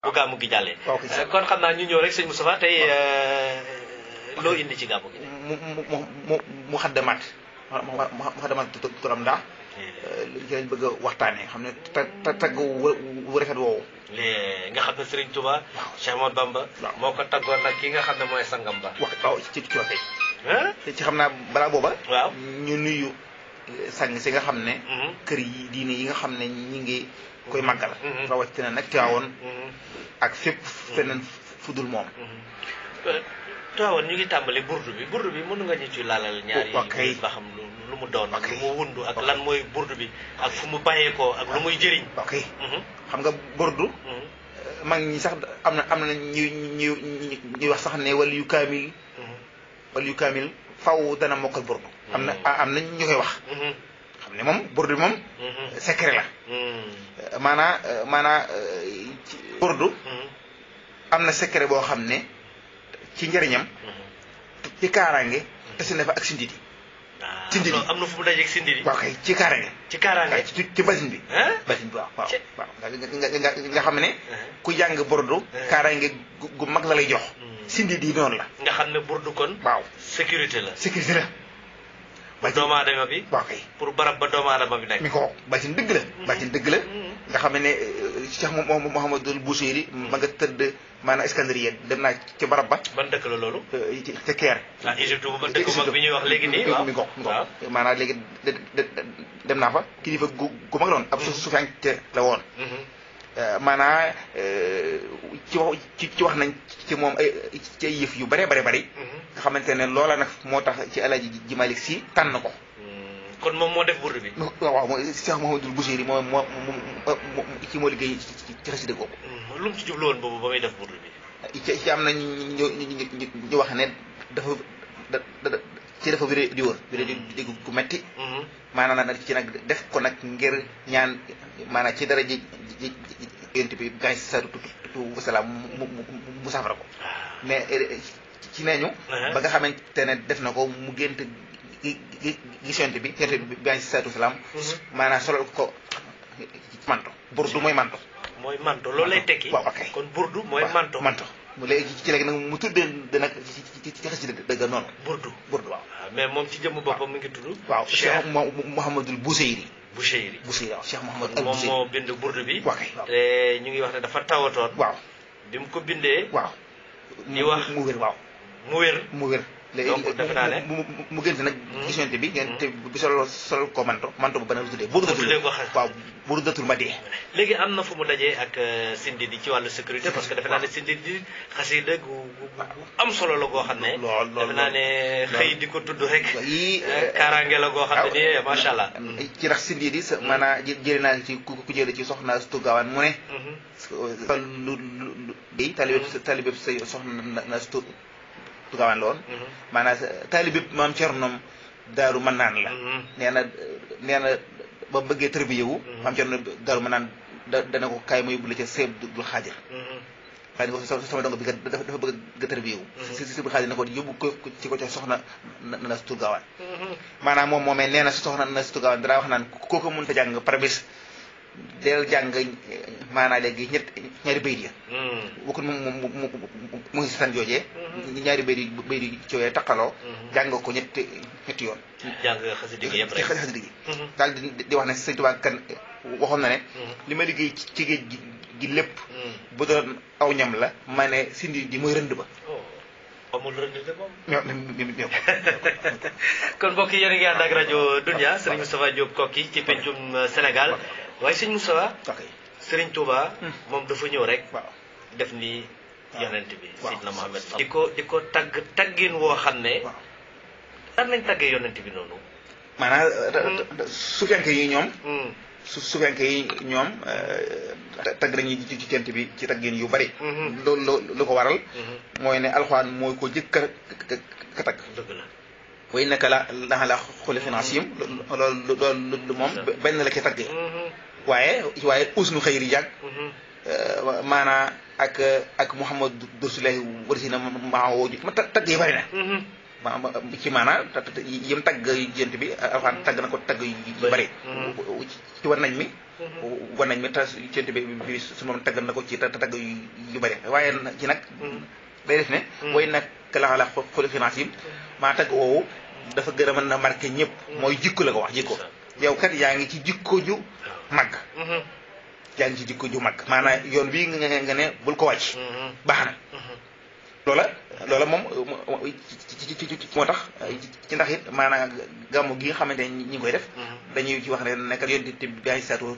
bu gàmmu gi jàllee. waaw kon xam naa ñu ñëw rek sëñ Moustapha tey loo indi ci gàmmu gi. mu xaddamaat turam ndax ci lañ bëgg a waxtaanee xam ne tagg wu rafet woowu. nga xam ne Serigne Touba. waaw Cheikh Ahmadou Bamba. moo ko taggoon nag ki nga xam ne mooy sangam ba. waaw ci waxee. ci xam naa balaa booba. waaw ñu nuyu sang si nga xam ne. kër yi diine yi nga xam ne ñi ngi koy màggal. rawatina nag Tiwaawoon ak fépp feneen fudul moom. Tiwaawoon ñu ngi tàmbali burdu bi mën nga ñu ci laalal ñaari yi ba xam lu mu doon ak lu mu wundu ak lan mooy burdu bi ak fu mu bàyyeekoo ak lu muy jëriñ. ok xam nga burdu mag ñi sax am na ñuy wax sax ne wala yu kaamil faw dana mokkal burdu am na ñu koy wax xam ne moom burdu bi moom secret la maanaa burdu am na secret boo xam ne ci njëriñam ci kaaraange tasi na fa ak sindidi am na fu mu dajeeg sindidi waaw kay ci kaaraange ci basin bi basin bi waaw nga xam ne ku jàng burdu kaaraange gu mag la lay jox sindidi noonu la nga xam ne burdu kon waaw sécurité la ba doomu aadama bi waaw kay pour barab ba doomu aadama bi nekk mi ko basin dëgg la nga xam ne Cheikh Mouhamadul Bouchayri ma nga tëdd maanaam Iskandariya dem naa ci barab ba ban dëkk la loolu ca Caire Égypte ba dëkk mag bi ñuy wax léegi nii mi ko maanaam léegi dem naa fa kilifa gu mag la woon ab sufiyanke la woon maanaam ci wax nañ ci moom ci ay yëf yu bare nga xamante ne loola nag moo tax ci Alaaji ji Malick Si tànn ko kon moom moo def burdu bi waaw mooy Cheikh Mouhamadul Bouchayri moo ci moo liggéey ci xasida googu lu mu ci jublu woon boobu ba muy def burdu bi ci am na ñu wax ne dafa wéré di woon wéré di gu metti maanaam nag ci nag def ko nag ngir ñaan maanaam ci dara ji yonent bi gaay sa tutu wasalaam mu safara ko mais ci neeñu ba nga xamante ne def na ko mu gént gis yonent bi gaay sa tutu wasalaam maanaam solal ko manto burdu mooy manto loolu lay tekki waaw ok kon burdu mooy manto léegi ci léegi nag mu tuddee nag ci xas ci dëgg noonu burdu waaw mais moom ci jëmm boppam mi ngi tudd waaw Cheikh Mouhamadul Bouchayri waaw Cheikh Mouhamadul Bouchayri moom moo bind burdu bi waaw te ñu ngi wax ne dafa tawatoon waaw bi mu ko bindee waaw di wax mu wér waaw mu wér donc defe naa ne mu génte nag gis yonent bi bi sol ko manto bu bana la tuddee buru datul ma dee léegi am na fu mu dajee ak sindi di ci wàllu sécurité parce que defe naa ne sindi di xasida gu am solo la goo xam ne defe naa ne xëy di ko tudd rek kaaraange la goo xam ne ni macha allah ci rax sindi di maanaam jëlee naa ci ku jële ci soxna Astu Gaawaan mu ne lu talibé say soxna Astu Gaawaan la woon maanaam taalibe maam Cernom Daaru Manaan la nee na ba bëggee tërbiyewu maam Cerno Daaru Manaan dana ko kaay ma yóbbu la ca Sëñ Abdul Xaadir xëy na ko sama dongo bi dafa bëgg a tërbiyewu si Sëñ Abdul Xaadir ne ko yóbbu ko ci ko ca soxna na Astu Gaawaan maanaam moom moomee nee na si soxna na Astu Gaawaan dara wax naan kooku mënut a jàng par bés del jàng maanaa léegi ñaari bayit ya bokkul mu ngi si tan joojee ñaari bayit yi coowee taqaloo jàng ko ñetti yoon jàng xasida gi yëpp rek xasida gi daal di wax ne Sëñ Tuubaa kan waxoon na ne li ma liggéey ci géej gi lépp bu doon aw ñam la ma ne sindi di mooy rënd ba amul rënd de moom kon mbokk yi yéen a ngi ànd ak rajo Dunia Serigne Moustapha Diop Koki ci pencum Sénégal waaye sëñ Moustapha Serigne Touba moom dafa ñëw rek def ni yonent bi Seydina Mohamed di ko taggin woo xam ne daan nañ taggee yonent bi noonu maanaam sufiyanke yi ñoom sufiyanke yi ñoom tagg nañu ci yonent bi ci taggin yu bari loolu lu ko waral mooy ne alxuraan mooy ko jëkk ka tagg dëgg la way naka la xuluqin asiim loolu moom benn la ki taggee waaye usnu xëyri yàgg maanaa ak Muhammad Rasulullahi warsina maawoo ma tagg yi bari na ci maanaa yëm tagg yent bi alxuraan tagg na ko tagg yu bari ci war nañ mi wan nañ mi tas cent bi su moom taggal na ko ci tagg yu bëri waaye ci nag day def ne way nag laxala xoli finance yi maa tagg woowu dafa gën a mën a marqué ñëpp mooy jikko la ko wax jikko yow kat yaa ngi ci jikko ju mag yaa ngi ci jikko ju mag maanaam yoon bii nga ne bul ko wàcc baax na loola moom moo tax ci ndax it maanaam gàmmu gi nga xamante ne ñi ngi koy def dañuy ci wax ne nekkal yoon bi ay saatu